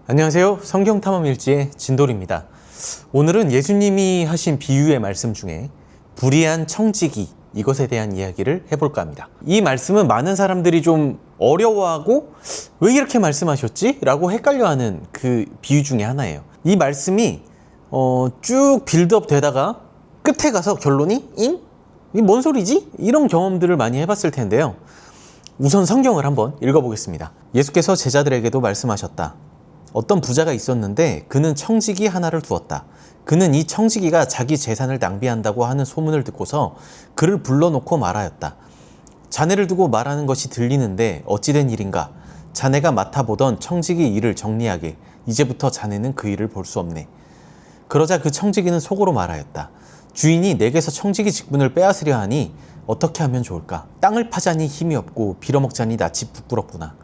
안녕하세요. 성경탐험일지의 진돌입니다. 오늘은 예수님이 하신 비유의 말씀 중에 불의한 청지기, 이것에 대한 이야기를 해볼까 합니다. 이 말씀은 많은 사람들이 좀 어려워하고 왜 이렇게 말씀하셨지? 라고 헷갈려하는 그 비유 중에 하나예요. 이 말씀이 쭉 빌드업 되다가 끝에 가서 결론이 잉? 이게 뭔 소리지? 이런 경험들을 많이 해봤을 텐데요. 우선 성경을 한번 읽어보겠습니다. 예수께서 제자들에게도 말씀하셨다. 어떤 부자가 있었는데 그는 청지기 하나를 두었다. 그는 이 청지기가 자기 재산을 낭비한다고 하는 소문을 듣고서 그를 불러놓고 말하였다. 자네를 두고 말하는 것이 들리는데 어찌된 일인가? 자네가 맡아보던 청지기 일을 정리하게. 이제부터 자네는 그 일을 볼 수 없네. 그러자 그 청지기는 속으로 말하였다. 주인이 내게서 청지기 직분을 빼앗으려 하니 어떻게 하면 좋을까? 땅을 파자니 힘이 없고 빌어먹자니 낯이 부끄럽구나.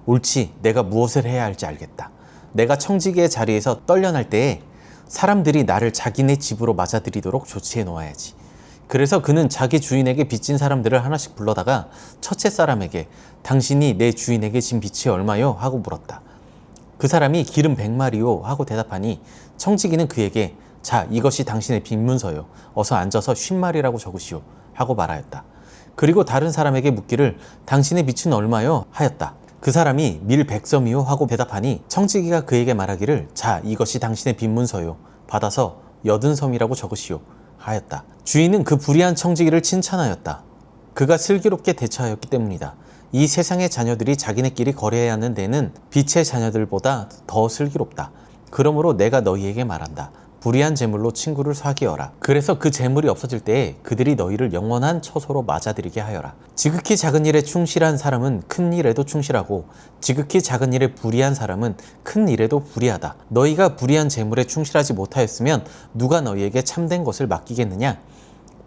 옳지, 내가 무엇을 해야 할지 알겠다. 내가 청지기의 자리에서 떨려날 때에 사람들이 나를 자기네 집으로 맞아들이도록 조치해 놓아야지. 그래서 그는 자기 주인에게 빚진 사람들을 하나씩 불러다가 첫째 사람에게 당신이 내 주인에게 진 빚이 얼마요? 하고 물었다. 그 사람이 기름 100마리요 하고 대답하니 청지기는 그에게 자, 이것이 당신의 빚문서요. 어서 앉아서 50마리라고 적으시오 하고 말하였다. 그리고 다른 사람에게 묻기를 당신의 빚은 얼마요? 하였다. 그 사람이 밀 100섬이요 하고 대답하니 청지기가 그에게 말하기를 자, 이것이 당신의 빚문서요. 받아서 80섬이라고 적으시오 하였다. 주인은 그 불의한 청지기를 칭찬하였다. 그가 슬기롭게 대처하였기 때문이다. 이 세상의 자녀들이 자기네끼리 거래해야 하는 데는 빛의 자녀들보다 더 슬기롭다. 그러므로 내가 너희에게 말한다. 불의한 재물로 친구를 사귀어라. 그래서 그 재물이 없어질 때에 그들이 너희를 영원한 처소로 맞아들이게 하여라. 지극히 작은 일에 충실한 사람은 큰 일에도 충실하고 지극히 작은 일에 불의한 사람은 큰 일에도 불의하다. 너희가 불의한 재물에 충실하지 못하였으면 누가 너희에게 참된 것을 맡기겠느냐?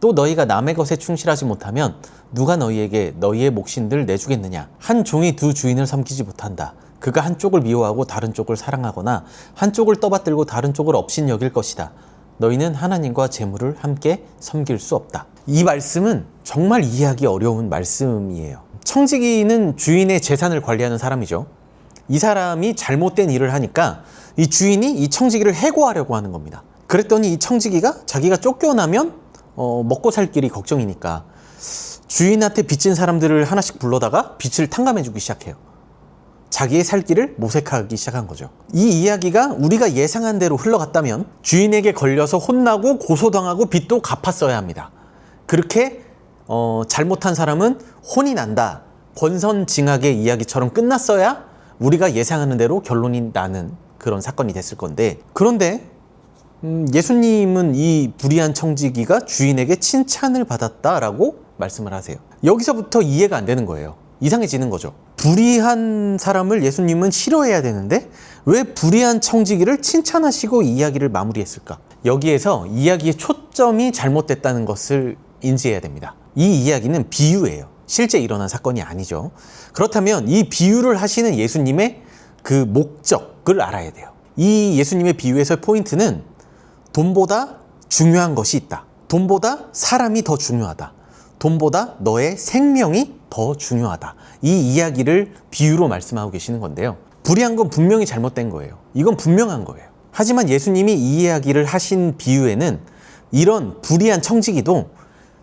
또 너희가 남의 것에 충실하지 못하면 누가 너희에게 너희의 몫인들 내주겠느냐? 한 종이 두 주인을 섬기지 못한다. 그가 한쪽을 미워하고 다른 쪽을 사랑하거나 한쪽을 떠받들고 다른 쪽을 업신여길 것이다. 너희는 하나님과 재물을 함께 섬길 수 없다. 이 말씀은 정말 이해하기 어려운 말씀이에요. 청지기는 주인의 재산을 관리하는 사람이죠. 이 사람이 잘못된 일을 하니까 이 주인이 이 청지기를 해고하려고 하는 겁니다. 그랬더니 이 청지기가 자기가 쫓겨나면 먹고 살 길이 걱정이니까 주인한테 빚진 사람들을 하나씩 불러다가 빚을 탕감해주기 시작해요. 자기의 살 길을 모색하기 시작한 거죠. 이 이야기가 우리가 예상한 대로 흘러갔다면 주인에게 걸려서 혼나고 고소당하고 빚도 갚았어야 합니다. 그렇게 잘못한 사람은 혼이 난다. 권선징악의 이야기처럼 끝났어야 우리가 예상하는 대로 결론이 나는 그런 사건이 됐을 건데, 그런데 예수님은 이 불의한 청지기가 주인에게 칭찬을 받았다라고 말씀을 하세요. 여기서부터 이해가 안 되는 거예요. 이상해지는 거죠. 불의한 사람을 예수님은 싫어해야 되는데 왜 불의한 청지기를 칭찬하시고 이야기를 마무리했을까? 여기에서 이야기의 초점이 잘못됐다는 것을 인지해야 됩니다. 이 이야기는 비유예요. 실제 일어난 사건이 아니죠. 그렇다면 이 비유를 하시는 예수님의 그 목적을 알아야 돼요. 이 예수님의 비유에서의 포인트는 돈보다 중요한 것이 있다. 돈보다 사람이 더 중요하다. 돈보다 너의 생명이 더 중요하다. 이 이야기를 비유로 말씀하고 계시는 건데요. 불의한 건 분명히 잘못된 거예요. 이건 분명한 거예요. 하지만 예수님이 이 이야기를 하신 비유에는 이런 불의한 청지기도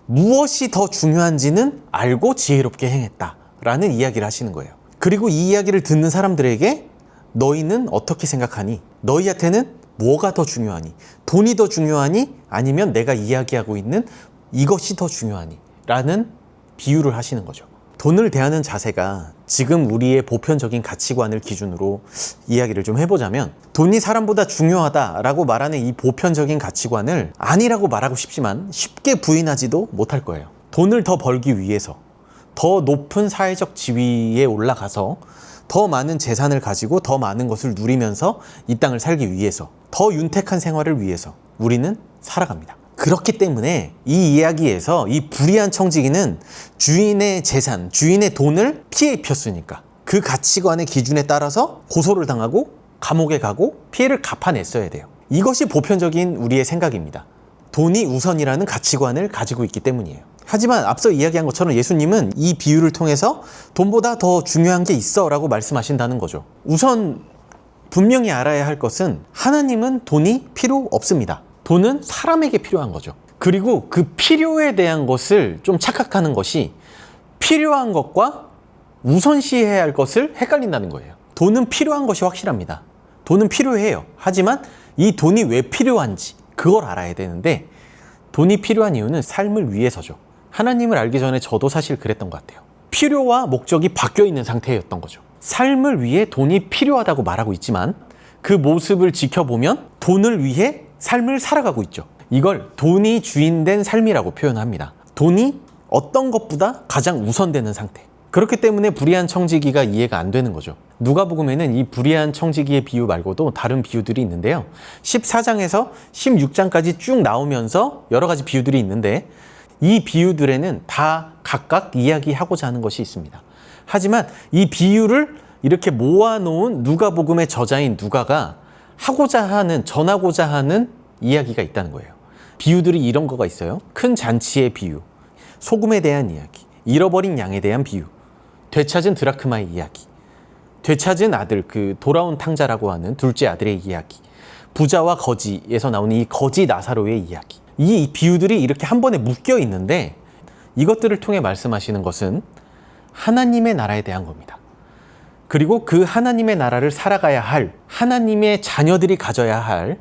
무엇이 더 중요한지는 알고 지혜롭게 행했다라는 이야기를 하시는 거예요. 그리고 이 이야기를 듣는 사람들에게 너희는 어떻게 생각하니? 너희한테는 뭐가 더 중요하니? 돈이 더 중요하니? 아니면 내가 이야기하고 있는 이것이 더 중요하니? 라는 비유를 하시는 거죠. 돈을 대하는 자세가 지금 우리의 보편적인 가치관을 기준으로 이야기를 좀 해보자면, 돈이 사람보다 중요하다라고 말하는 이 보편적인 가치관을 아니라고 말하고 싶지만 쉽게 부인하지도 못할 거예요. 돈을 더 벌기 위해서, 더 높은 사회적 지위에 올라가서 더 많은 재산을 가지고 더 많은 것을 누리면서 이 땅을 살기 위해서, 더 윤택한 생활을 위해서 우리는 살아갑니다. 그렇기 때문에 이 이야기에서 이 불의한 청지기는 주인의 재산, 주인의 돈을 피해 입혔으니까 그 가치관의 기준에 따라서 고소를 당하고 감옥에 가고 피해를 갚아냈어야 돼요. 이것이 보편적인 우리의 생각입니다. 돈이 우선이라는 가치관을 가지고 있기 때문이에요. 하지만 앞서 이야기한 것처럼 예수님은 이 비유를 통해서 돈보다 더 중요한 게 있어 라고 말씀하신다는 거죠. 우선 분명히 알아야 할 것은 하나님은 돈이 필요 없습니다. 돈은 사람에게 필요한 거죠. 그리고 그 필요에 대한 것을 좀 착각하는 것이 필요한 것과 우선시해야 할 것을 헷갈린다는 거예요. 돈은 필요한 것이 확실합니다. 돈은 필요해요. 하지만 이 돈이 왜 필요한지 그걸 알아야 되는데, 돈이 필요한 이유는 삶을 위해서죠. 하나님을 알기 전에 저도 사실 그랬던 것 같아요. 필요와 목적이 바뀌어 있는 상태였던 거죠. 삶을 위해 돈이 필요하다고 말하고 있지만 그 모습을 지켜보면 돈을 위해 삶을 살아가고 있죠. 이걸 돈이 주인된 삶이라고 표현합니다. 돈이 어떤 것보다 가장 우선되는 상태. 그렇기 때문에 불의한 청지기가 이해가 안 되는 거죠. 누가복음에는 이 불의한 청지기의 비유 말고도 다른 비유들이 있는데요. 14장에서 16장까지 쭉 나오면서 여러 가지 비유들이 있는데, 이 비유들에는 다 각각 이야기하고자 하는 것이 있습니다. 하지만 이 비유를 이렇게 모아놓은 누가복음의 저자인 누가가 전하고자 하는 이야기가 있다는 거예요. 비유들이 이런 거가 있어요. 큰 잔치의 비유, 소금에 대한 이야기, 잃어버린 양에 대한 비유, 되찾은 드라크마의 이야기, 되찾은 아들, 그 돌아온 탕자라고 하는 둘째 아들의 이야기, 부자와 거지에서 나오는 이 거지 나사로의 이야기. 이 비유들이 이렇게 한 번에 묶여 있는데, 이것들을 통해 말씀하시는 것은 하나님의 나라에 대한 겁니다. 그리고 그 하나님의 나라를 살아가야 할, 하나님의 자녀들이 가져야 할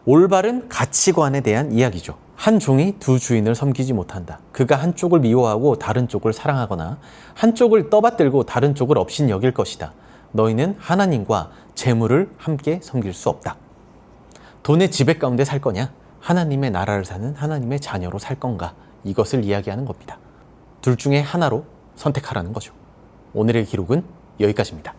올바른 가치관에 대한 이야기죠. 한 종이 두 주인을 섬기지 못한다. 그가 한쪽을 미워하고 다른 쪽을 사랑하거나 한쪽을 떠받들고 다른 쪽을 업신 여길 것이다. 너희는 하나님과 재물을 함께 섬길 수 없다. 돈의 지배 가운데 살 거냐? 하나님의 나라를 사는 하나님의 자녀로 살 건가? 이것을 이야기하는 겁니다. 둘 중에 하나로 선택하라는 거죠. 오늘의 기록은 여기까지입니다.